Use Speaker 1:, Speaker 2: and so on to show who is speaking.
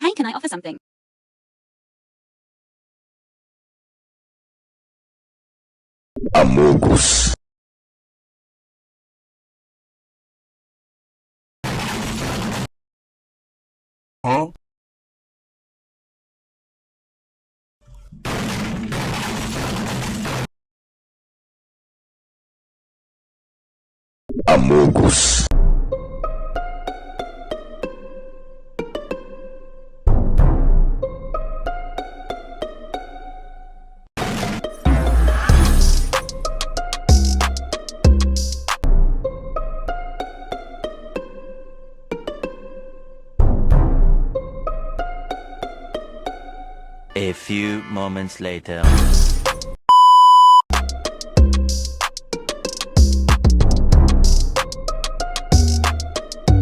Speaker 1: Hey, can I offer something?
Speaker 2: Amogus. Huh? Amogus.
Speaker 3: A few moments later.